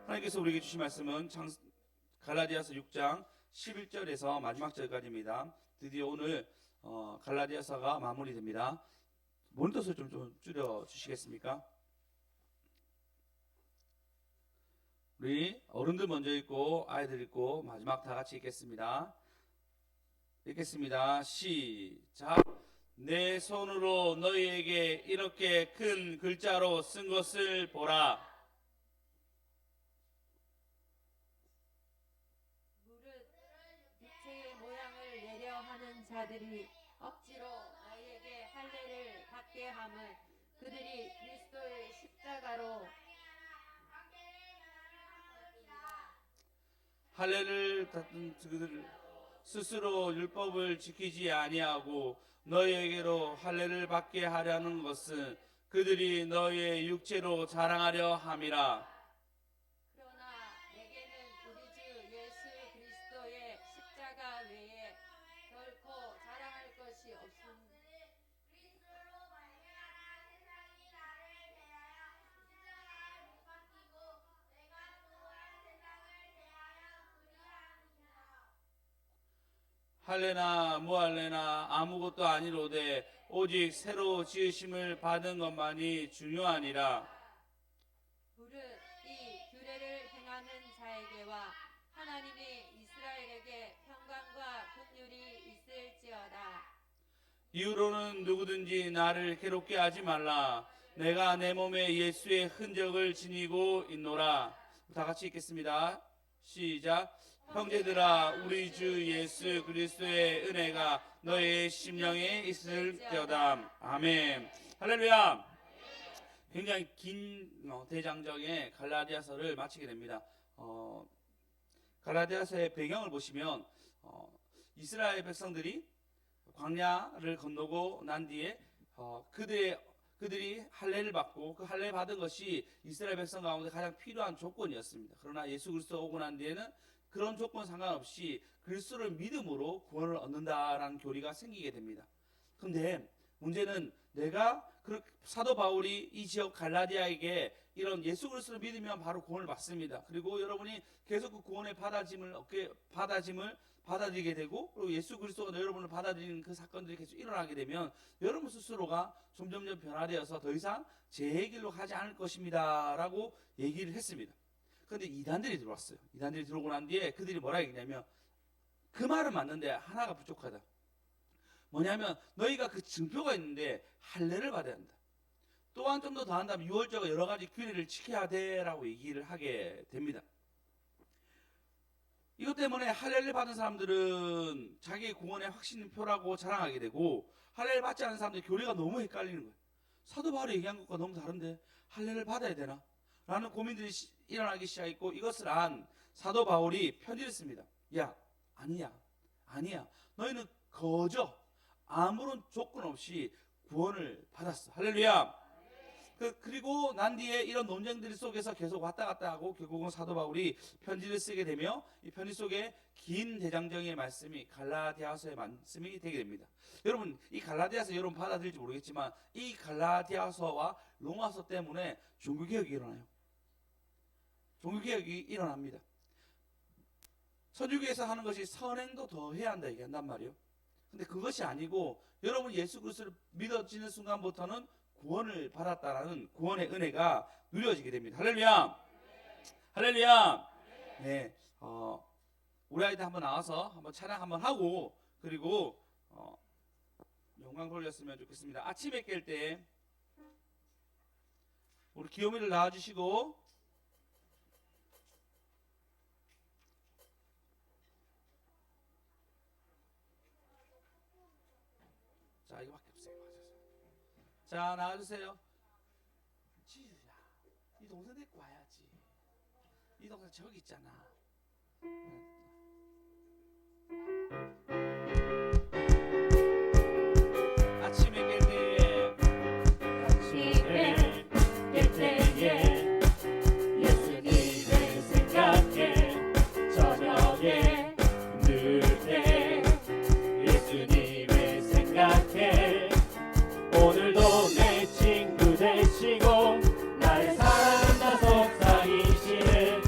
하나님께서 우리에게 주신 말씀은 갈라디아서 6장 11절에서 마지막 절까지입니다. 드디어 오늘 갈라디아서가 마무리됩니다. 모니터를 좀 줄여 주시겠습니까? 우리 어른들 먼저 읽고 아이들 읽고 마지막 다 같이 읽겠습니다. 읽겠습니다. 시작. 내 손으로 너희에게 이렇게 큰 글자로 쓴 것을 보라. 무릇 육체의 모양을 내려 하는 자들이 억지로 너희에게 할례를 받게 함은 그들이 그리스도의 십자가로 할례를 받은 그들 스스로 율법을 지키지 아니하고 너희에게로 할례를 받게 하려는 것은 그들이 너희의 육체로 자랑하려 함이라. 그러나 내게는 우리 주 예수 그리스도의 십자가 외에 결코 자랑할 것이 없습니다. 할례나 무할례나 아무것도 아니로되 오직 새로 지으심을 받은 것만이 중요하니라. 무릇 이 규례를 행하는 자에게와 하나님의 이스라엘에게 평강과 긍휼이 있을지어다. 이후로는 누구든지 나를 괴롭게 하지 말라. 내가 내 몸에 예수의 흔적을 지니고 있노라. 다 같이 읽겠습니다. 시작. 형제들아, 우리 주 예수 그리스도의 은혜가 너의 심령에 있을지어다. 아멘. 할렐루야. 굉장히 긴 대장정의 갈라디아서를 마치게 됩니다. 갈라디아서의 배경을 보시면 이스라엘 백성들이 광야를 건너고 난 뒤에 그들이 할례를 받고 그 할례 받은 것이 이스라엘 백성 가운데 가장 필요한 조건이었습니다. 그러나 예수 그리스도 오고 난 뒤에는 그런 조건 상관없이 그리스도를 믿음으로 구원을 얻는다라는 교리가 생기게 됩니다. 그런데 문제는 내가 사도 바울이 이 지역 갈라디아에게 이런 예수 그리스도를 믿으면 바로 구원을 받습니다. 그리고 여러분이 계속 그 구원의 받아들이게 되고 그리고 예수 그리스도가 여러분을 받아들이는 그 사건들이 계속 일어나게 되면 여러분 스스로가 점점점 변화되어서 더 이상 제 길로 가지 않을 것입니다 라고 얘기를 했습니다. 그런데 이단들이 들어왔어요. 이단들이 들어오고 난 뒤에 그들이 뭐라 얘기냐면 그 말은 맞는데 하나가 부족하다. 뭐냐면 너희가 그 증표가 있는데 할례를 받아야 한다. 또한 좀 더 한다면 유월절과 여러 가지 규례를 지켜야 돼라고 얘기를 하게 됩니다. 이것 때문에 할례를 받은 사람들은 자기의 구원의 확신표라고 자랑하게 되고 할례를 받지 않은 사람들의 교리가 너무 헷갈리는 거예요. 사도 바울이 얘기한 것과 너무 다른데 할례를 받아야 되나? 라는 고민들이 일어나기 시작했고 이것을 안 사도 바울이 편지를 씁니다. 야, 아니야. 너희는 거저 아무런 조건 없이 구원을 받았어. 할렐루야. 그리고 난 뒤에 이런 논쟁들 속에서 계속 왔다 갔다 하고 결국은 사도 바울이 편지를 쓰게 되며 이 편지 속에 긴 대장정의 말씀이 갈라디아서의 말씀이 되게 됩니다. 여러분 이 갈라디아서 여러분 받아들일지 모르겠지만 이 갈라디아서와 로마서 때문에 종교개혁이 일어나요. 종교개혁이 일어납니다. 서주교에서 하는 것이 선행도 더 해야 한다 얘기한단 말이에요. 근데 그것이 아니고 여러분 예수 그리스도를 믿어지는 순간부터는 구원을 받았다라는 구원의 은혜가 누려지게 됩니다. 할렐루야. 할렐루야. 네, 우리 아이들 한번 나와서 한번 찬양 한번 하고 그리고 영광 돌렸으면 좋겠습니다. 아침에 깰 때 우리 기요미를 나와주시고 자 이거밖에 없어요. 자 나와주세요. 지유야 이 동생 데리고 와야지. 이 동생 저기 있잖아. 아침에 깰 때에 예수님을 생각해 저녁에 힘들 때 예수님을 생각해 오늘도 내 친구 되시고 나를 사랑한다 속삭이시는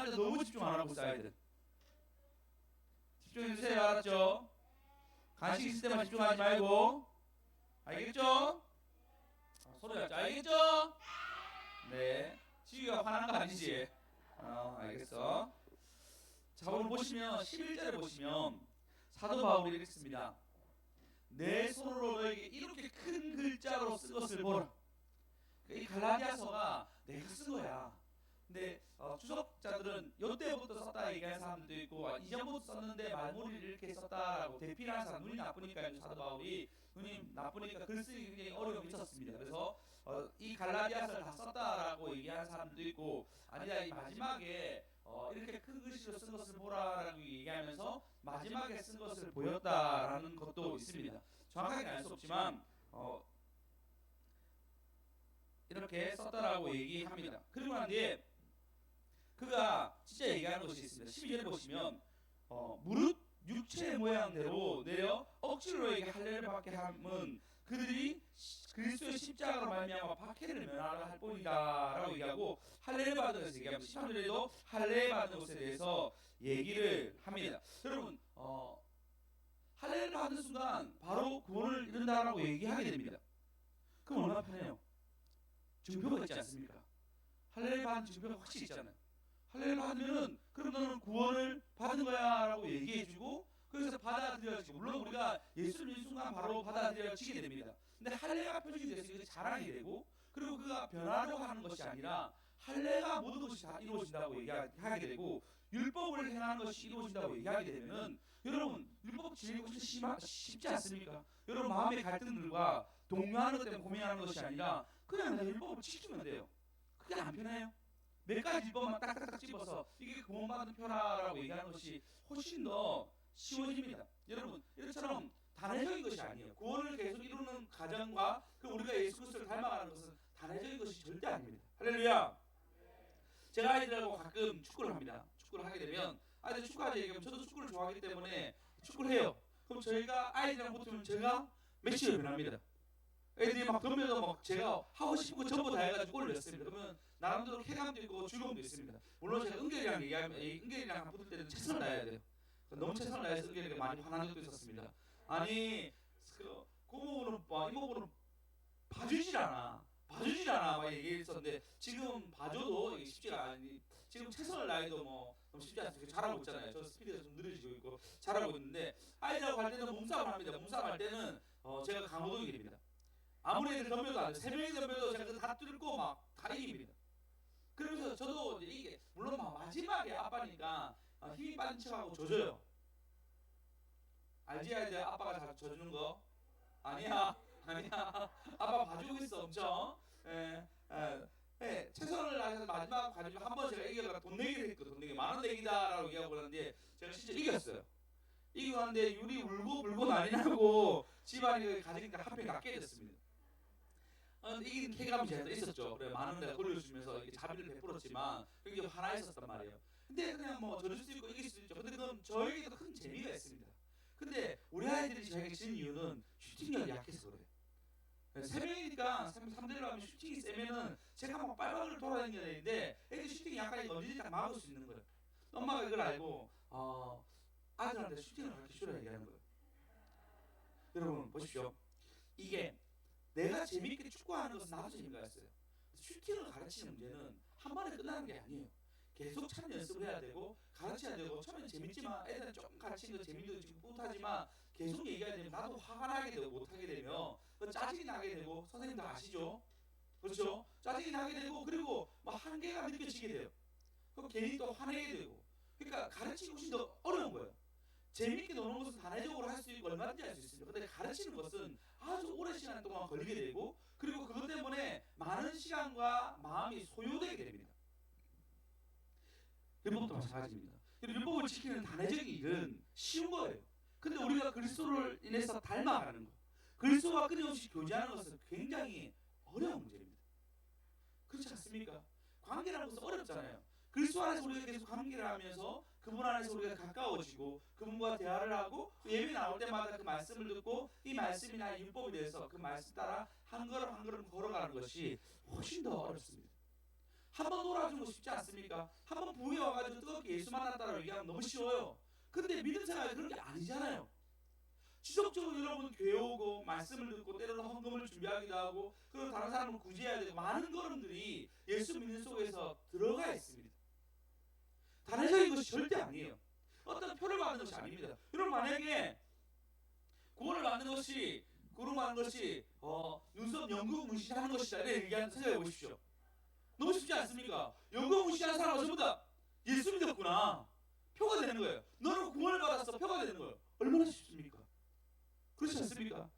싸울 때 너무 집중 안 하고 싸야 돼. 집중해 주세요. 알았죠? 간식 있을 때만 집중하지 말고. 알겠죠? 소리 할줄 알겠죠? 네. 지휘가 화난 거 아니지? 알겠어. 자, 오늘 보시면 11절에 보시면 사도 바울이 이렇게 씁니다. 내 손으로 너에게 이렇게 큰 글자로 쓴 것을 보라. 이 갈라디아서가 내가 쓴 거야. 근데 주석자들은 요때부터 썼다 얘기하는 사람들도 있고 이전부터 썼는데 말머리를 이렇게 썼다라고 대필하는 사람, 눈이 나쁘니까 사도 바울이 눈이 나쁘니까 글 쓰기 굉장히 어려움이 있었습니다. 그래서 이 갈라디아서를 다 썼다라고 얘기하는 사람도 있고 아니다 이 마지막에 이렇게 큰 글씨로 쓴 것을 보라라고 얘기하면서 마지막에 쓴 것을 보였다라는 것도 있습니다. 정확하게 알 수 없지만 이렇게 썼다라고 얘기합니다. 그리고 난 뒤에 그가 진짜 얘기하는 것이 있습니다. 12절에 보시면 무릇 육체의 모양대로 내려 억지로 너에게 할례를 받게 함은 그들이 그리스도의 십자가로 말미암아 박해를 면하려 할 뿐이다라고 얘기하고 할례를 받은 것에 얘기하면 13절에도 할례 받은 것에 대해서 얘기를 합니다. 여러분 할례를 받는 순간 바로 구원을 이룬다라고 얘기하게 됩니다. 그럼 얼마나 편해요? 증표가 있지 않습니까? 할례를 받은 증표가 확실히 있잖아요. 할례를 받으면은 그럼 너는 구원을 받은 거야라고 얘기해주고 그래서 받아들여지고 물론 우리가 예수를 믿는 순간 바로 받아들여지게 됩니다. 근데 할례가 표준이 돼서 이게 자랑이 되고 그리고 그가 변하려고 하는 것이 아니라 할례가 모든 것이 다 이루어진다고 얘기하게 되고 율법을 행하는 것이 이루어진다고 얘기하게 되면은 여러분 율법 지키는 것이 쉽지 않습니까? 여러분 마음의 갈등들과 동요하는 것 때문에 고민하는 것이 아니라 그냥 내가 율법을 지키면 돼요. 그게 안 편해요? 몇 가지 율법만 딱딱딱 집어서 이게 구원받은 표라라고 얘기하는 것이 훨씬 더 쉬워집니다. 여러분 이처럼 단회적인 것이 아니에요. 구원을 계속 이루는 과정과 우리가 예수 그리스도를 닮아가는 것은 단회적인 것이 절대 아닙니다. 할렐루야. 제가 아이들하고 가끔 축구를 합니다. 축구를 하게 되면 아이들 축구하자 얘기하면 저도 축구를 좋아하기 때문에 축구를 해요. 그럼 저희가 아이들이랑 붙으면 제가 매치를 변합니다. 애들이 막 덤벼서 막 제가 하고 싶은 거 전부 다 해가지고 골을 넣습니다. 그러면 나름대로 쾌감도 있고 즐거움도 있습니다. 물론 제가 은결이랑 얘기하면 은결이랑 붙을 때는 최선을 다해야 돼요. 너무 최선을 다해서 은결이가 많이 화난 적도 있었습니다. 아니 그 고모는 이모부는 봐주질 않아 막 얘기했었는데 지금 봐줘도 이게 쉽지가 않니. 지금 최선을 다해도 뭐 너무 쉽지 않습니다. 잘하고 있잖아요. 저 스피드가 좀 느려지고 있고 잘하고 있는데 아이들하고 갈 때는 몸싸움을 합니다. 몸싸움 할 때는 제가 강호동이 됩니다. 아무리 애들 덤벼도 안 돼. 3명이 덤벼도 제가 다 뚫고 막 다 이깁니다. 그러면서 저도 이게 물론 마지막에 아빠니까 힘이 빠진 척하고 져줘요. 알지? 아이들 아빠가 잘 져주는 거? 아니야. 아빠 봐주고 있어 엄청. 최선을 다해서 마지막 가지고 한 번 제가 이겨가 돈 내기를 했거든. 돈 내기 10,000원 내기다라고 얘기하고 그러는데 제가 진짜 이겼어요. 이기고 나는데 유리 울고 불고 난리 나고 집안이 가지니까 하필 낫게 됐습니다. 이긴 쾌감이 제가 있었죠. 그래 많은 데가 돌려주면서 자비를 베풀었지만 굉장히 화나 있었단 말이에요. 근데 그냥 뭐 져줄 수 있고 이길 수 있죠. 근데 그건 저에게도 큰 재미가 있습니다. 근데 우리 아이들이 저에게 지는 이유는 슈팅력이 약해서 그래요. 3명이니까 3대를 하면 슈팅이 세면은 제가 막 빨방을 돌아다녀야 되는데 애들 슈팅이 약하니까 언제든지 딱 막을 수 있는 거예요. 엄마가 이걸 알고 아들한테 슈팅을 가르쳐 주라 얘기하는 거예요. 여러분 보십시오. 이게 내가 재밌게 축구하는 것은 나도 재미가 있어요. 슈팅을 가르치는 문제는 한 번에 끝나는 게 아니에요. 계속 참 연습을 해야 되고 가르쳐야 되고 처음엔 재밌지만 애들은 조금 가르치는 거 재미도 지금 뿌듯하지만 계속 얘기해야 되면 나도 화가 나게 되고 못하게 되면 짜증이 나게 되고 선생님도 아시죠? 그렇죠? 짜증이 나게 되고 그리고 막 한계가 느껴지게 돼요. 그럼 괜히 또 화내게 되고 그러니까 가르치는 것이 더 어려운 거예요. 재미있게 노는 것은 단회적으로 할 수 있고 얼마든지 할 수 있습니다. 근데 가르치는 것은 아주 오랜 시간 동안 걸리게 되고 그리고 그것 때문에 많은 시간과 마음이 소요되게 됩니다. 율법도 마찬가지입니다. 율법을 지키는 단회적인 일은 쉬운 거예요. 근데 우리가 그리스도를 인해서 닮아가는 것, 그리스도와 끊임없이 교제하는 것은 굉장히 어려운 문제입니다. 그렇지 않습니까? 관계라는 것은 어렵잖아요. 그리스도 안에서 우리가 계속 관계를 하면서 그분 안에서 우리가 가까워지고 그분과 대화를 하고 예배 나올 때마다 그 말씀을 듣고 이 말씀이나 율법에 대해서 그 말씀 따라 한 걸음 한 걸음 걸어가는 것이 훨씬 더 어렵습니다. 한번 놀아주고 싶지 않습니까? 한번 부흥에 와가지고 뜨겁게 예수 만났다라고 얘기하면 너무 쉬워요. 근데 믿음 생활이 그런 게 아니잖아요. 지속적으로 여러분 교회 오고 말씀을 듣고 때로는 헌금을 준비하기도 하고 그리고 다른 사람을 구제해야 되고 많은 걸음들이 예수 믿는 속에서 들어가 있습니다. 단회적인 것이 절대 아니에요. 어떤 표를 받는 것이 아닙니다. 여러분 만약에 구원을 받는 것이 눈썹 연구 문신하는 것이다 이렇게 생각해 보십시오. 너무 쉽지 않습니까? 연구 문신하는 사람은 전부 다 예수 믿었구나 표가 되는 거예요. 너는 구원을 받았어 표가 되는 거예요. 얼마나 쉽습니까? 그렇지 않습니까?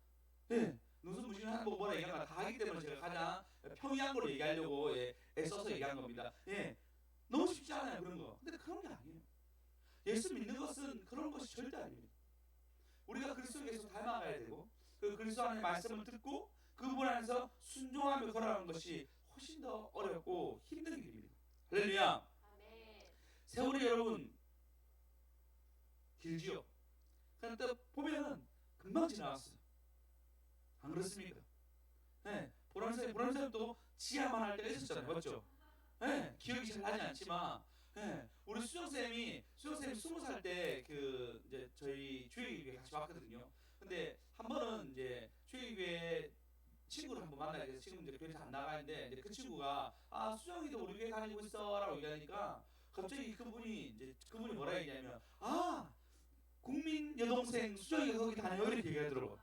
예. 눈썹 문신하는 거 뭐라 얘기하는 다 하기 때문에 제가 가장 평이한 걸로 얘기하려고 애써서 얘기한 겁니다. 예. 너무 쉽지 않아요 그런 거. 근데 그런 게 아니에요. 예수 믿는 것은 그런 것이 절대 아닙니다. 우리가 그리스도에 계속 닮아가야 되고 그 그리스도 안에 말씀을 듣고 그분 안에서 순종하며 걸어가는 것이 훨씬 더 어렵고 힘든 길입니다. 할렐루야. 아멘. 세월이 여러분 길지요. 그런데 보면은 금방 지나갔어요. 안 그렇습니까? 네, 보람쌤도 지하만 할 때가 있었잖아요, 맞죠? 네, 기억이 잘 나지 않지만, 네, 우리 수정쌤이 20살 때 그 이제 저희 주일교회 같이 왔거든요. 근데 한 번은 이제 주일교회 친구를 한번 만나야 돼서 지금 이제 교회에서 안 나가는데 이제 그 친구가 수정이도 우리 교회 다니고 있어라고 얘기하니까 갑자기 그분이 뭐라 얘기냐면 국민 여동생 수정이가 거기 다녀요 이렇게 얘기하더라고.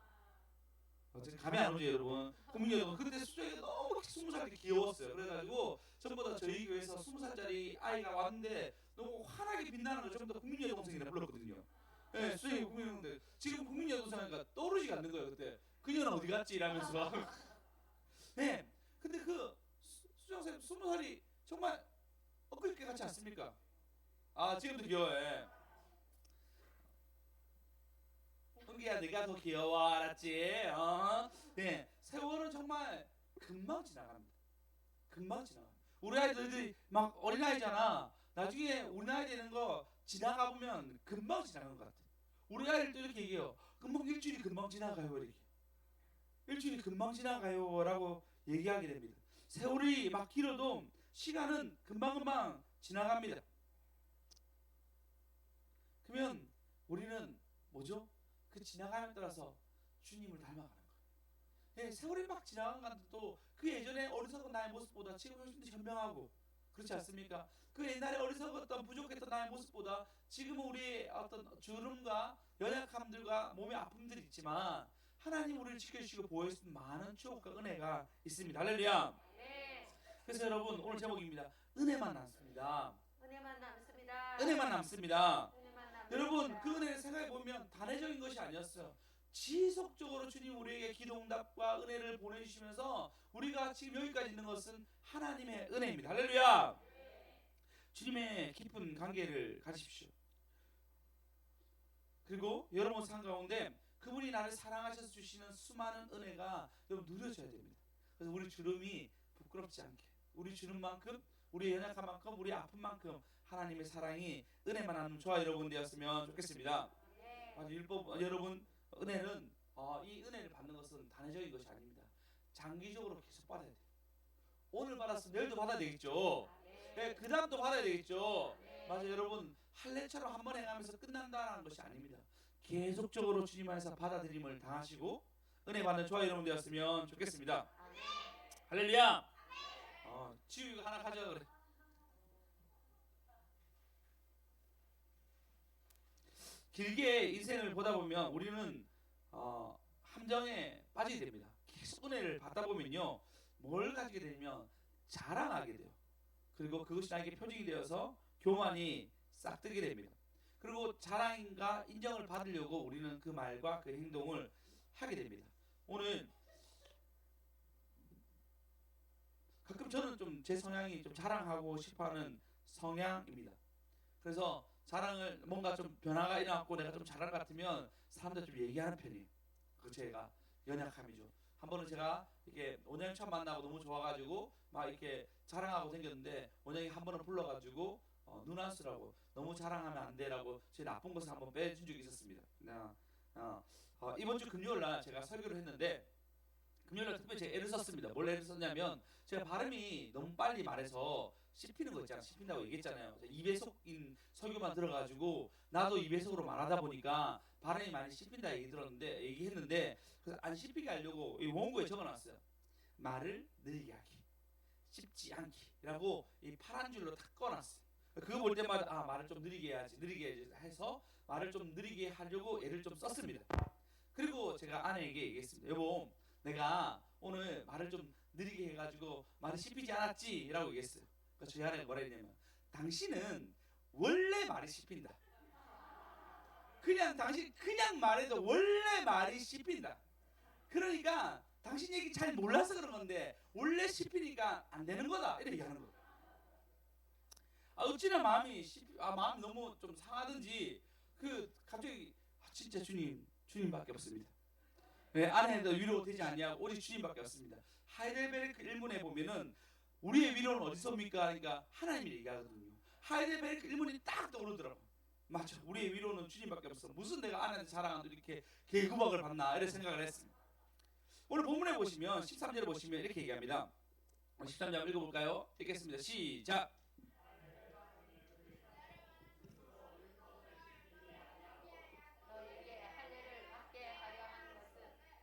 감이 안 오죠 여러분. 국민 여동생 그때 수정이가 너무 20살 때 귀여웠어요. 그래가지고 전부 다 저희 교회에서 20살짜리 아이가 왔는데 너무 환하게 빛나는 걸 전부 다 국민 여동생이라 불렀거든요. 네, 수정이 국민 여동생. 지금 국민 여동생이가 떠오르지가 않는 거예요 그때. 그녀는 어디 갔지 이러면서. 네, 근데 그 수정쌤 20살이 정말 엊그저께 같지 않습니까? 지금도 귀여워해. 흥기야 네가 더 귀여워 알았지? 네, 세월은 정말 금방 지나갑니다. 금방 지나가. 우리 아이들이 막 어린아이잖아. 나중에 우리 나이 되는 거 지나가 보면 금방 지나가는 것 같아. 우리 아이들도 이렇게 얘기해요. 금방 일주일이 금방 지나가요 이렇게. 일주일이 금방 지나가요라고 얘기하게 됩니다. 세월이 막 길어도 시간은 금방금방 지나갑니다. 그러면 우리는 뭐죠? 그 지나감에 따라서 주님을 닮아가는 거예요. 예, 세월이 막 지나간 것도 그 예전에 어리석은 나의 모습보다 지금 훨씬 더 현명하고 그렇지 않습니까? 그 옛날에 어리석었던 부족했던 나의 모습보다 지금은 우리의 어떤 주름과 연약함들과 몸의 아픔들이 있지만 하나님 우리를 지켜주시고 보호해주시는 많은 추억과 은혜가 있습니다. 할렐루야. 네. 그래서 여러분 오늘 제목입니다. 은혜만 남습니다. 은혜만 남습니다. 은혜만 남습니다. 은혜만 남습니다. 여러분 그 은혜를 생각해 보면 단회적인 것이 아니었어요. 지속적으로 주님 우리에게 기도응답과 은혜를 보내주시면서 우리가 지금 여기까지 있는 것은 하나님의 은혜입니다. 할렐루야. 주님의 깊은 관계를 가지십시오. 그리고 여러분 삶 가운데 그분이 나를 사랑하셔서 주시는 수많은 은혜가 여러분 누려져야 됩니다. 그래서 우리 주름이 부끄럽지 않게 우리 주름만큼 우리 연약함만큼 우리 아픔만큼 하나님의 사랑이 은혜만 하는 저와 여러분 되었으면 좋겠습니다. 여러분 은혜는 이 은혜를 받는 것은 단회적인 것이 아닙니다. 장기적으로 계속 받아야 돼요. 오늘 받았으면 내일도 받아야 되겠죠. 네, 그 다음도 받아야 되겠죠. 맞아요. 여러분 할례처럼 한 번 행하면서 끝난다는 것이 아닙니다. 계속적으로 주님 안에서 받아들임을 당하시고 은혜 받는 저와 여러분 되었으면 좋겠습니다. 할렐루야. 지우 이거 하나 가져가 그래. 길게 인생을 보다 보면 우리는 함정에 빠지게 됩니다. 계속 은혜를 받다 보면요, 뭘 가지게 되면 자랑하게 돼요. 그리고 그것이 나에게 표징이 되어서 교만이 싹트게 됩니다. 그리고 자랑과 인정을 받으려고 우리는 그 말과 그 행동을 하게 됩니다. 오늘 가끔 저는 좀 제 성향이 좀 자랑하고 싶어하는 성향입니다. 그래서 자랑을 뭔가 좀 변화가 일어났고 내가 좀 잘한 것 같으면 사람들 좀 얘기하는 편이에요. 그 제가 연약함이죠. 한 번은 제가 이렇게 원장님 처음 만나고 너무 좋아가지고 막 이렇게 자랑하고 생겼는데 원장이 한 번은 불러가지고 누나스라고 너무 자랑하면 안 돼라고 제 나쁜 것을 한번 빼준 적이 있었습니다. 이번 주 금요일 날 제가 설교를 했는데 금요일날 특별히 제가 애를 썼습니다. 뭘 애를 썼냐면 제가 발음이 너무 빨리 말해서 씹히는 거 있잖아. 씹힌다고 얘기했잖아요. 2배속인 설교만 들어가지고 나도 2배속으로 말하다 보니까 발음이 많이 씹힌다 얘기했는데 그래서 안 씹히게 하려고 이 원고에 적어놨어요. 말을 느리게 하기, 씹지 않기라고 이 파란 줄로 탁 꺼놨어요. 그거 볼 때마다 아 말을 좀 느리게 해야지 해서 말을 좀 느리게 하려고 애를 좀 썼습니다. 그리고 제가 아내에게 얘기했습니다. 여보, 내가 오늘 말을 좀 느리게 해가지고 말이 씹히지 않았지? 라고 얘기했어요. 그래서 저희 아내가 뭐라 했냐면 당신은 원래 말이 씹힌다. 당신 그냥 말해도 원래 말이 씹힌다. 그러니까 당신 얘기 잘 몰라서 그런 건데 원래 씹히니까 안 되는 거다. 이렇게 얘기하는 거예요. 어찌나 마음이 너무 좀 상하든지 갑자기 진짜 주님밖에 없습니다. 네, 아내도 위로되지 않냐고 오직 주님밖에 없습니다. 하이델베르크 일문에 보면은 우리의 위로는 어디서 옵니까? 그러니까 하나님이 얘기하거든요. 하이델베르크 일문이 딱 떠오르더라고. 맞죠. 우리의 위로는 주님밖에 없어. 무슨 내가 아내한테 자랑하는데 이렇게 개구박을 받나 이런 생각을 했습니다. 오늘 본문에 보시면 13절에 보시면 이렇게 얘기합니다. 13절 읽어볼까요? 읽겠습니다. 시작. 너에게 할례를 받게 하려 한 것은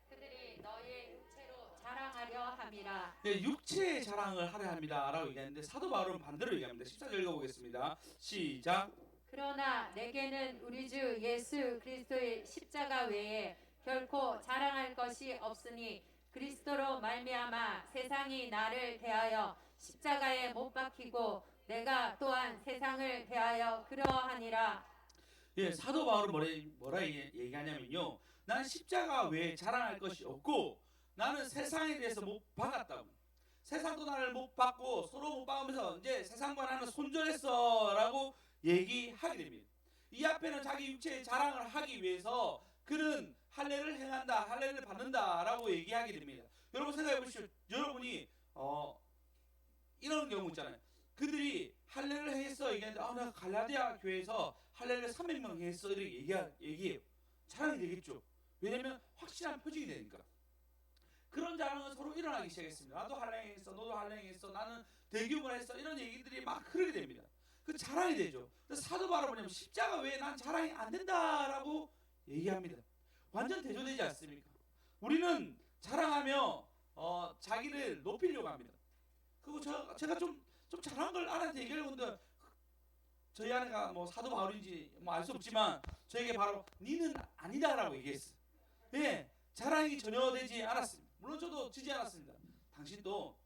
그들이 너의 육체로 자랑하려 함이라. 네, 육체의 자랑을 하려 합니다라고 얘기하는데 사도 바울은 반대로 얘기합니다. 14절 읽어보겠습니다. 시작. 그러나 내게는 우리 주 예수 그리스도의 십자가 외에 결코 자랑할 것이 없으니 그리스도로 말미암아 세상이 나를 대하여 십자가에 못 박히고 내가 또한 세상을 대하여 그러하니라. 예, 사도 바울은 뭐라 얘기하냐면요. 나는 십자가 외에 자랑할 것이 없고 나는 세상에 대해서 못 박았다고. 세상도 나를 못 박고 서로 못 박으면서 이제 세상과 나는 손절했어라고 얘기하게 됩니다. 이 앞에는 자기 육체의 자랑을 하기 위해서 그는 할례를 행한다, 할례를 받는다라고 얘기하게 됩니다. 여러분 생각해 보시죠. 여러분이 이런 경우 있잖아요. 그들이 할례를 했어 얘기하는데 내가 갈라디아 교회에서 할례를 300명 했어 이렇게 얘기해요. 자랑이 되겠죠. 왜냐면 확실한 표징이 되니까. 그런 자랑은 서로 일어나기 시작했습니다. 나도 할례했어, 너도 할례했어, 나는 대규모로 했어 이런 얘기들이 막 흐르게 됩니다. 그 자랑이 되죠. 사도 바울은 뭐냐면 십자가 외에 난 자랑이 안 된다라고 얘기합니다. 완전 대조되지 않습니까? 우리는 자랑하며 자기를 높이려고 합니다. 그리고 제가 좀 잘한 걸 아내한테 얘기하려고 했는데 저희 아내가 뭐 사도 바울인지 뭐 알 수 없지만 저에게 바로 니는 아니다라고 얘기했어요. 예, 자랑이 전혀 되지 않았습니다. 물론 저도 지지 않았습니다. 당신도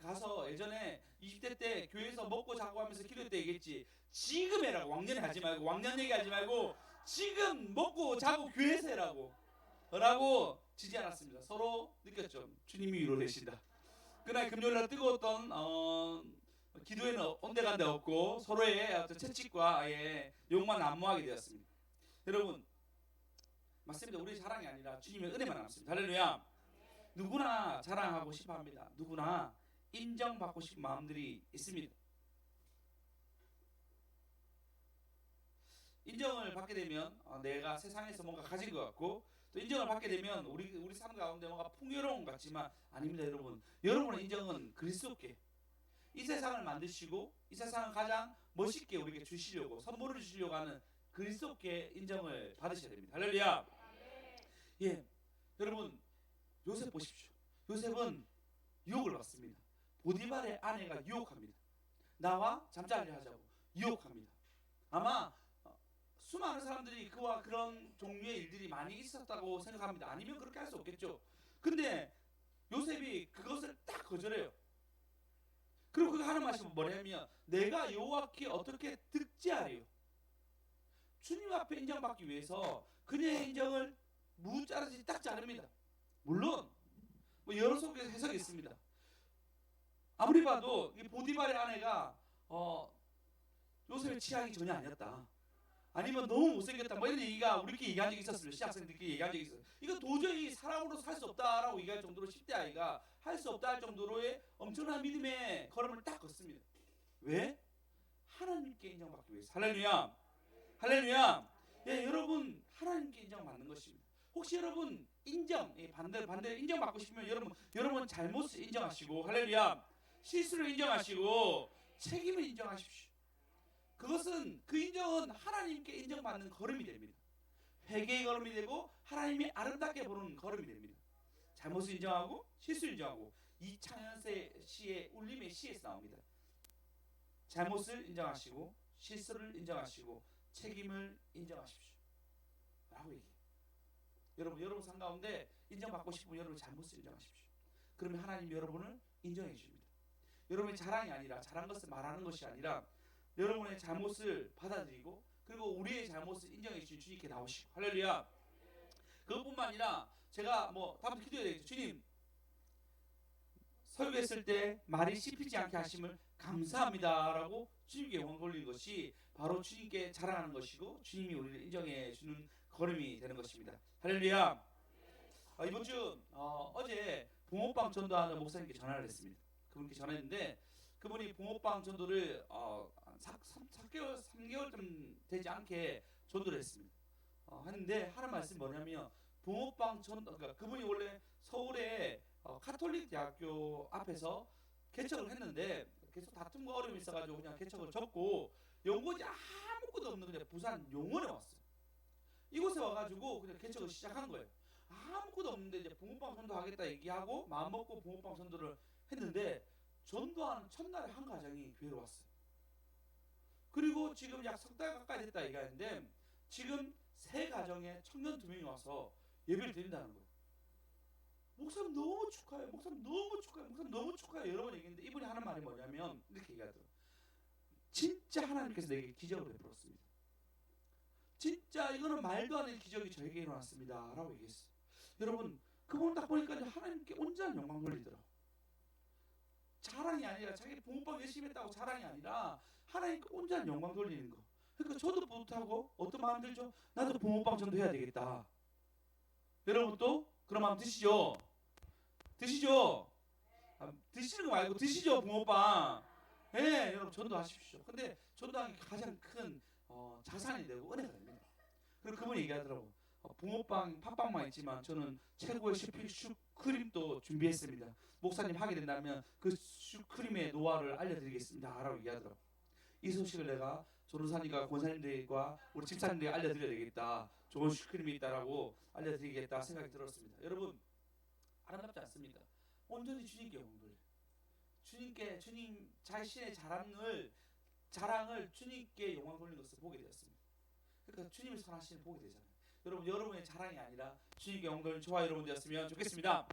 가서 예전에 20대 때 교회에서 먹고 자고 하면서 기도할 때 얘기했지. 지금 해라고. 왕년에 하지 말고 왕년 얘기하지 말고 지금 먹고 자고 교회에서 해라고 지지 않았습니다. 서로 느꼈죠. 주님이 위로되신다. 그날 금요일날 뜨거웠던 기도에는 온데간데 없고 서로의 채찍과 욕만 난무하게 되었습니다. 여러분 맞습니다. 우리 자랑이 아니라 주님의 은혜만 남습니다. 할렐루야. 누구나 자랑하고 싶어합니다. 누구나 인정받고 싶은 마음들이 있습니다. 인정을 받게 되면 내가 세상에서 뭔가 가진 것 같고 또 인정을 받게 되면 우리 삶 가운데 뭔가 풍요로운 것 같지만 아닙니다. 여러분의 인정은 그리스도께 이 세상을 만드시고 이 세상을 가장 멋있게 우리에게 주시려고 선물을 주시려고 하는 그리스도께 인정을 받으셔야 됩니다. 할렐루야. 예, 여러분 요셉 보십시오. 요셉은 유혹을 받습니다. 보디발의 아내가 유혹합니다. 나와 잠자리를 하자고 유혹합니다. 아마 수많은 사람들이 그와 그런 종류의 일들이 많이 있었다고 생각합니다. 아니면 그렇게 할 수 없겠죠. 근데 요셉이 그것을 딱 거절해요. 그리고 그가 하는 말씀은 뭐냐면 내가 여호와께 어떻게 득지하리요. 주님 앞에 인정받기 위해서 그녀의 인정을 무자르지 딱 자릅니다. 물론 뭐 여러 속에 해석이 있습니다. 아무리 봐도 이 보디발의 아내가 요셉의 취향이 전혀 아니었다. 아니면 너무 못생겼다. 뭐 이런 얘기가 우리끼리 얘기한 적이 있었습니다. 시학생들끼리 얘기한 적이 있어요. 이거 도저히 사람으로 살 수 없다라고 얘기할 정도로 10대 아이가 할 수 없다 할 정도로의 엄청난 믿음의 걸음을 딱 걷습니다. 왜? 하나님께 인정받기 위해서. 할렐루야. 할렐루야. 예, 여러분 하나님께 인정받는 것입니다. 혹시 여러분 인정, 반대로 인정받고 싶으면 여러분 잘못을 인정하시고, 할렐루야, 실수를 인정하시고 책임을 인정하십시오. 그것은 그 인정은 하나님께 인정받는 걸음이 됩니다. 회개의 걸음이 되고 하나님이 아름답게 보는 걸음이 됩니다. 잘못을 인정하고 실수를 인정하고, 이창현의 시의 울림의 시에서 나옵니다. 잘못을 인정하시고 실수를 인정하시고 책임을 인정하십시오 라고 얘기해요. 여러분 삶 가운데 인정받고 싶으면 여러분 잘못을 인정하십시오. 그러면 하나님 여러분을 인정해 주십니다. 여러분의 자랑이 아니라, 잘한 것을 말하는 것이 아니라 여러분의 잘못을 받아들이고 그리고 우리의 잘못을 인정해 주신 주님께 나오시고, 할렐루야. 그것뿐만 아니라 제가 다음부터 기도해야 되겠죠. 주님, 설교했을 때 말이 씹히지 않게 하심을 감사합니다라고 주님께 영광 돌리는 것이 바로 주님께 자랑하는 것이고 주님이 우리를 인정해 주는 걸음이 되는 것입니다. 할렐루야. 이번 주 어제 붕어빵 전도하는 목사님께 전화를 했습니다. 그분께 전화했는데 그분이 붕어빵 전도를 3개월 좀 되지 않게 전도를 했습니다. 했는데 하는 말씀이 뭐냐면, 붕어빵 전도, 그러니까 그분이 원래 서울에 카톨릭 대학교 앞에서 개척을 했는데 계속 다툼과 어려움이 있어가지고 그냥 개척을 접고 연고지 아무것도 없는 그냥 부산 용원에 왔어요. 이곳에 와가지고 그냥 개척을 시작한 거예요. 아무것도 없는데 이제 붕어빵 전도하겠다 얘기하고 마음 먹고 붕어빵 전도를 했는데, 전도하는 첫날에 한 가정이 교회로 왔어요. 그리고 지금 약 석 달 가까이 됐다 얘기하는데 지금 3가정에 청년 2명이 와서 예배를 드린다는 거예요. 목사님 너무 축하해요. 목사님 너무 축하해요. 목사님 너무 축하해요. 여러 번 얘기했는데 이분이 하는 말이 뭐냐면 이렇게 얘기하더라고요. 진짜 하나님께서 내게 기적을 베풀었습니다. 진짜 이거는 말도 안 되는 기적이 저에게 일어났습니다 라고 얘기했어요. 여러분, 그분 딱 보니까 하나님께 온전한 영광 돌리더라고요. 자랑이 아니라, 자기 붕어빵 열심히 했다고 자랑이 아니라 하나님께 온전한 영광 돌리는 거. 그러니까 저도 뿌듯하고 어떤 마음 들죠? 나도 붕어빵 전도해야 되겠다. 여러분도 그런 마음 드시죠? 드시죠? 드시는 거 말고 드시죠, 붕어빵. 예, 여러분 전도하십시오. 근데 전도하는 게 가장 큰 자산이 되고 은혜가 됩니다. 그리고 그분이 얘기하더라고. 붕어빵, 팥빵만 있지만 저는 최고의 슈크림도 준비했습니다. 목사님 하게 된다면 그 슈크림의 노하우를 알려드리겠습니다 라고 얘기하더라고. 이 소식을 내가 전도사님과 권사님들과 우리 집사님들에게 알려드려야 되겠다. 좋은 슈크림이 있다라고 알려드리겠다 생각이 들었습니다. 여러분, 아름답지 않습니까? 온전히 주님께 영광 돌려. 주님 자신의 자랑을 주님께 영광 돌리는 것을 보게 되었습니다. 그러니까 주님을 선하시는 보게 되잖아요. 여러분의 자랑이 아니라 주님께 영광 돌리는 저와 여러분 되었으면 좋겠습니다.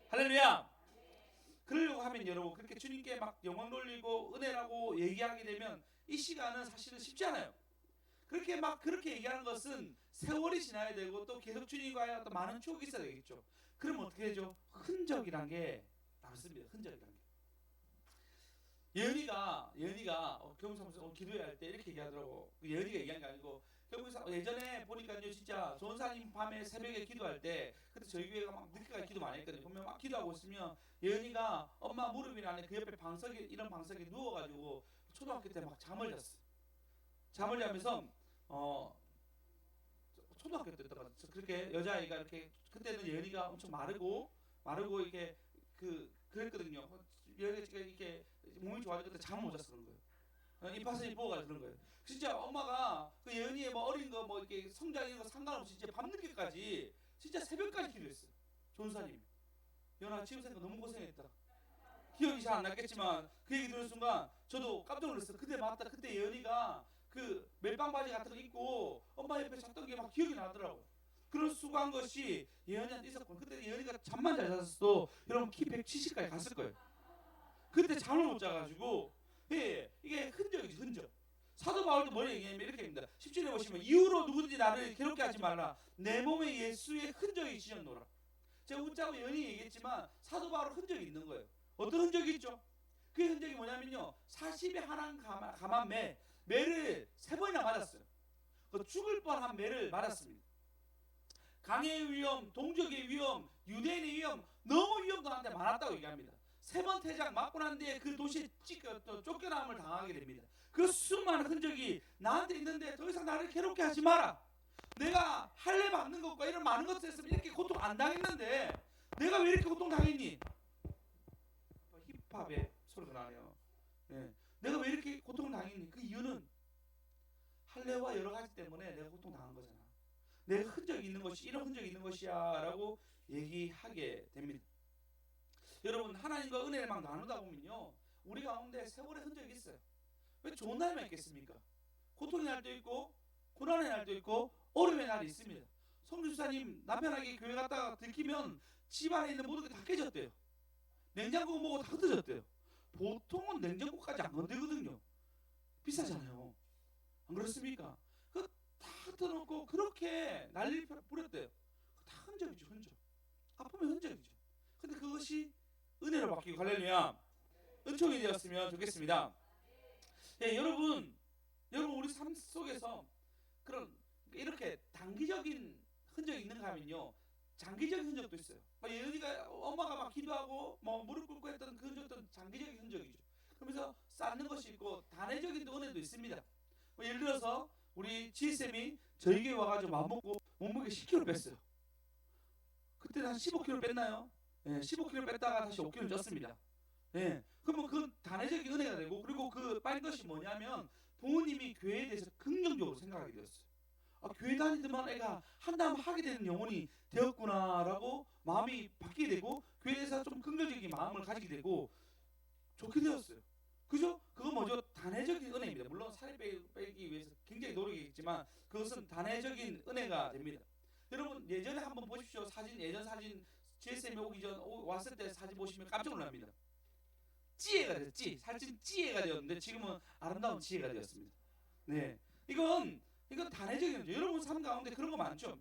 할렐루야. 그러려고 하면 여러분 그렇게 주님께 막 영광 돌리고 은혜라고 얘기하게 되면 이 시간은 사실은 쉽지 않아요. 그렇게 얘기하는 것은 세월이 지나야 되고 또 계속 주님과의 또 많은 추억이 있어야 되겠죠. 그럼 어떻게 되죠? 흔적이란 게 남습니다. 흔적이란 게. 예은이가 경무사무소 기도회 할 때 이렇게 얘기하더라고. 예은이가 얘기한 게 아니고 예전에 보니까요, 진짜 전사님 밤에 새벽에 기도할 때 그때 저희 교회가 막 늦게까지 기도 많이 했거든요. 보면 막 기도하고 있으면 예은이가 엄마 무릎이나 안에 그 옆에 이런 방석에 누워가지고 초등학교 때 막 잠을 잤어. 잠을 자면서 초등학교 때였던 그렇게 여자아이가 이렇게, 그때는 예은이가 엄청 마르고 이렇게 그랬거든요. 예은이가 이렇게 몸이 좋아지고 그때 잠을 못 자서 그런 거예요. 이파선이 부어가지고 그런 거예요. 진짜 엄마가 그 예은이의 어린 거 이렇게 성장 이런 거 상관없이 진짜 밤늦게까지 진짜 새벽까지 기도했어요. 전사님, 연아 지금 생각하니까 너무 고생했다. 기억이 잘 안 났겠지만 그 얘기 들은 순간 저도 깜짝 놀랐어요. 그때 맞다. 그때 예은이가 그 멜빵 바지 같은 거 입고 엄마 옆에 잤던 게 막 기억이 나더라고. 그런 수고한 것이 예은이한테 있었고, 그때 예은이가 잠만 잘 잤어도 여러분 키 170까지 갔을 거예요. 그때 잠을 못 자가지고. 예, 이게 흔적이죠, 흔적. 사도 바울도 뭐라 얘기하냐면 이렇게 합니다. 10절에 보시면 이후로 누구든지 나를 괴롭게 하지 말라. 내 몸에 예수의 흔적이 지었노라. 제가 웃자고 연히 얘기했지만 사도 바울 흔적이 있는 거예요. 어떤 흔적이 있죠? 그 흔적이 뭐냐면요, 40에 하나 감한 매를 3번이나 맞았어요. 그 죽을 뻔한 매를 맞았습니다. 강의 위험, 동족의 위험, 유대인의 위험, 너무 위험도 나한테 많았다고 얘기합니다. 3번 태장 맞고 난 뒤에 그 도시에 쫓겨남을 당하게 됩니다. 그 수많은 흔적이 나한테 있는데 더 이상 나를 괴롭게 하지 마라. 내가 할례 받는 것과 이런 많은 것을 했으면 이렇게 고통 안 당했는데 내가 왜 이렇게 고통 당했니? 힙합의 소리가 나네요. 예. 내가 왜 이렇게 고통을 당했니? 그 이유는 할례와 여러 가지 때문에 내가 고통 당한 거잖아. 내가 흔적이 있는 것이 이런 흔적이 있는 것이야라고 얘기하게 됩니다. 여러분 하나님과 은혜를 막 나누다 보면요 우리 가운데 세월의 흔적이 있어요. 왜 좋은 날만 있겠습니까? 고통의 날도 있고 고난의 날도 있고 어려움의 날이 있습니다. 성주사님 남편에게 교회 갔다가 들키면 집 안에 있는 모든 게 다 깨졌대요. 냉장고 뭐고 다 흩어졌대요. 보통은 냉장고까지 안 건드거든요. 비싸잖아요. 안 그렇습니까? 그 다 흩어놓고 그렇게 난리를 부렸대요. 다 흔적이죠, 흔적. 아프면 흔적이죠. 근데 그것이 은혜로 바뀌고 할렐루야 은총이 되었으면 좋겠습니다. 예, 여러분 우리 삶 속에서 그런 이렇게 단기적인 흔적이 있는가 하면요 장기적인 흔적도 있어요. 예언이가 엄마가 막 기도하고 뭐 무릎 꿇고 했던 그 흔적도 장기적인 흔적이죠. 그러면서 쌓는 것이 있고 단회적인 은혜도 있습니다. 예를 들어서 우리 지혜쌤이 저희 교회 와가지고 맘먹고 몸무게 10kg 뺐어요. 그때 한 15kg 뺐나요? 예, 15kg 뺐다가 다시 5kg 쪘습니다. 예, 그러면 그 단회적인 은혜가 되고 그리고 그 뺀 것이 뭐냐면 부모님이 교회에 대해서 긍정적으로 생각하게 되었어요. 아, 교회 다니더만 애가 한다음 하게 되는 영혼이 되었구나라고 마음이 바뀌게 되고 교회에서 좀 긍정적인 마음을 가지게 되고 좋게 되었어요. 그죠? 그건 뭐죠? 단회적인 은혜입니다. 물론 살이 빼기 위해서 굉장히 노력이겠지만 그것은 단회적인 은혜가 됩니다. 여러분 예전에 한번 보십시오. 사진 예전 사진 GSM이 오기 전 왔을 때 사진 보시면 깜짝 놀랍니다. 찌해가 됐지. 살찐 찌해가 되었는데 지금은 아름다운 지혜가 되었습니다. 네, 이건 단회적인 은혜. 여러분 삶 가운데 그런 거 많죠.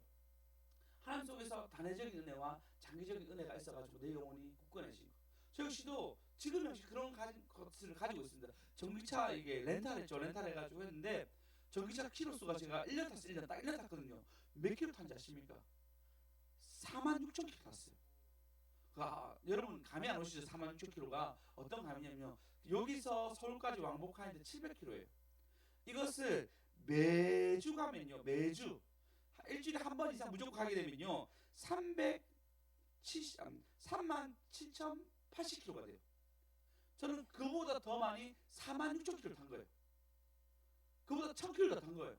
하나님 속에서 단회적인 은혜와 장기적인 은혜가 있어가지고 내 영혼이 굳건해진 거. 저 역시도 지금 역시 그런 것을 가지고 있습니다. 전기차 이게 렌탈했죠. 렌탈해가지고 했는데 전기차 키로수가 제가 1년 탔어요. 1년 탔거든요. 몇 킬로 탄지 아십니까? 46,000km 탔어요. 여러분 감이 안 오시죠? 46,000km가 어떤 감이냐면요. 여기서 서울까지 왕복하는데 700km예요. 이것을 매주 가면요. 매주 일주일에 한 번 이상 무조건 가게 되면요. 37,080km가 돼요. 저는 그보다 더 많이 46,000km 탄 거예요. 그보다 1,000km 더 탄 거예요.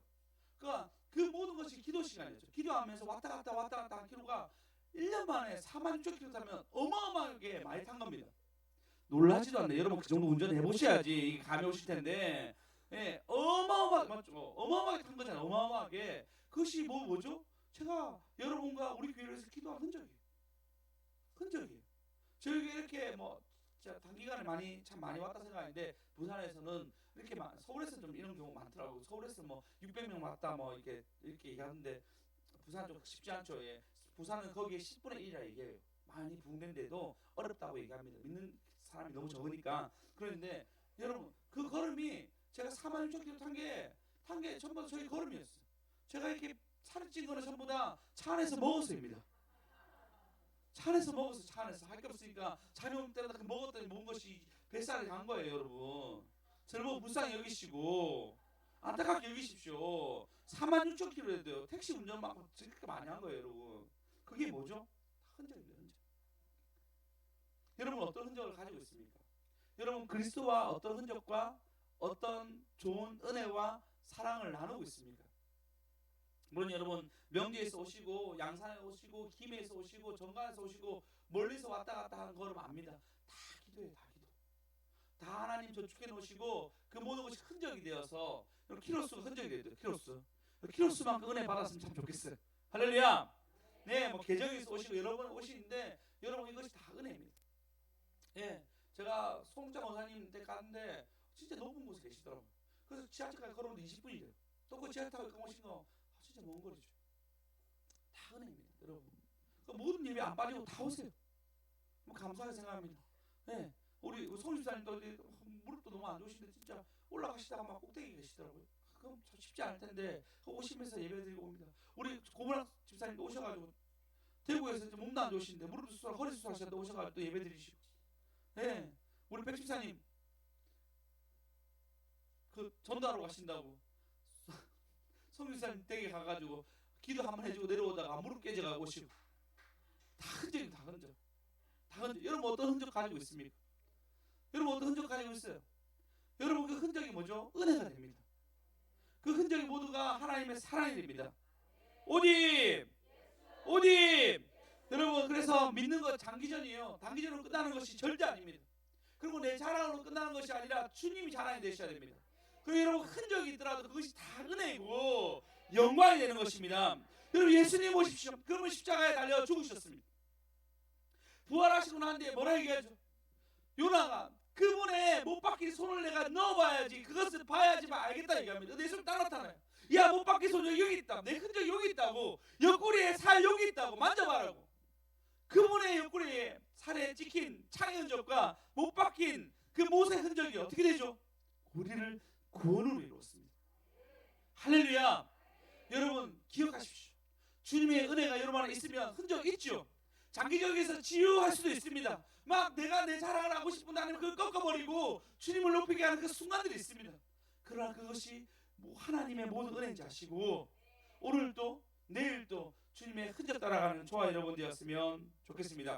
그러니까 그 모든 것이 기도 시간이었죠. 기도하면서 왔다 갔다 한 키로가 1년 만에 46,000km 타면 어마어마하게 많이 탄 겁니다. 놀라지도 않네. 여러분 그 정도 운전해 보셔야지 감이 오실 텐데. 예, 어마어마하게 탄 거잖아요. 어마어마하게. 그것이 뭐죠? 제가 여러분과 우리 교회에서 기도한 흔적이에요. 저희가 이렇게 뭐 단기간에 참 많이 왔다 생각하는데 부산에서는 이렇게 서울에서 좀 이런 경우 많더라고요. 서울에서 뭐 600명 왔다 뭐 이렇게 얘기하는데 부산 좀 쉽지 않죠. 예. 부산은 거기에 10분의 1이라 얘기해요. 많이 부흥된데도 어렵다고 얘기합니다. 믿는 사람이 너무 적으니까. 그런데 여러분 그 걸음이 제가 46,000km 탄 게 전부 다 저희 걸음이었어요. 제가 이렇게 살을 찐 거는 전부 다 차 안에서 먹었습니다. 차 안에서 먹었어요. 차 안에서 할 게 없으니까 자녀 때마다 먹었더니 먹은 것이 뱃살이 간 거예요. 여러분 저를 보고 불쌍히 여기시고 안타깝게 여기십시오. 46,000km에도요 택시 운전 막 그렇게 많이 한 거예요. 여러분 그게 뭐죠? 흔적입니다. 흔적. 여러분 어떤 흔적을 가지고 있습니까? 여러분 그리스도와 어떤 흔적과 어떤 좋은 은혜와 사랑을 나누고 있습니까? 물론 여러분 명지에서 오시고 양산에 오시고 김해에서 오시고 정관에서 오시고 멀리서 왔다 갔다 하는 걸음 압니다. 다 기도예요. 다 기도. 다 하나님 저축해 놓으시고 그 모든 것이 흔적이 되어서 키로수가 흔적이 돼요. 키로수만큼 은혜 받았으면 참 좋겠어요. 할렐루야. 네, 뭐 계정에서 오시고 여러 번 오시는데 여러분 이것이 다 은혜입니다. 예, 제가 송장 원사님 때 갔는데 진짜 높은 곳에 계시더라고요. 그래서 지하철까지 걸어오는데 20분이래요. 또 그 지하철 타고 오신 거 진짜 먼 거리죠. 다 은혜입니다, 여러분. 그 모든 예배 안 빠지고 다 오세요. 뭐 감사하게 생각합니다. 네, 우리 송집사님도 무릎도 너무 안 좋으신데 진짜 올라가시다가 막 꼭대기 계시더라고요. 그럼 참 쉽지 않을 텐데 오시면서 예배드리고 옵니다. 우리 고문학 집사님도 오셔가지고 대구에서 몸도 안 좋으신데 무릎 수술, 허리 수술하셨는데 오셔가지고 또 예배드리시고. 네, 우리 백 집사님 그 전도하러 가신다고 송집사님 댁에 가가지고 기도 한번 해주고 내려오다가 무릎 깨져가고 오시고 다 흔적이 다 흔적. 다 흔적. 여러분 어떤 흔적 가지고 있습니까? 여러분 어떤 흔적 가지고 있어요? 여러분 그 흔적이 뭐죠? 은혜가 됩니다. 그 흔적이 모두가 하나님의 사랑이 됩니다. 오직 여러분 그래서 믿는 것 장기전이에요. 단기전으로 끝나는 것이 절대 아닙니다. 그리고 내 자랑으로 끝나는 것이 아니라 주님이 자랑이 되셔야 됩니다. 그리고 여러분 흔적이 있더라도 그것이 다 은혜이고 영광이 되는 것입니다. 여러분 예수님 보십시오. 그분은 십자가에 달려 죽으셨습니다. 부활하시고 난 뒤에 뭐라 얘기하죠? 요나가 그분의 못 박힌 손을 내가 넣어봐야지, 그것을 봐야지만 알겠다 얘기합니다. 내 손 딱 나타나요. 야, 못 박힌 손 여기 있다. 내 흔적 여기 있다고. 옆구리에 살 여기 있다고. 만져봐라고. 그분의 옆구리에 살에 찍힌 창의 흔적과 못 박힌 그 못의 흔적이 어떻게 되죠? 우리를 구원으로 이루었습니다. 할렐루야. 여러분 기억하십시오. 주님의 은혜가 여러분 안에 있으면 흔적 있죠. 장기적에서 치유할 수도 있습니다. 막 내가 내 자랑을 하고 싶은데 하나님 그걸 꺾어버리고 주님을 높이게 하는 그 순간들이 있습니다. 그러나 그것이 하나님의 모든 은혜인지 아시고 오늘도 내일도 주님의 흔적 따라가는 저와 여러분 되었으면 좋겠습니다.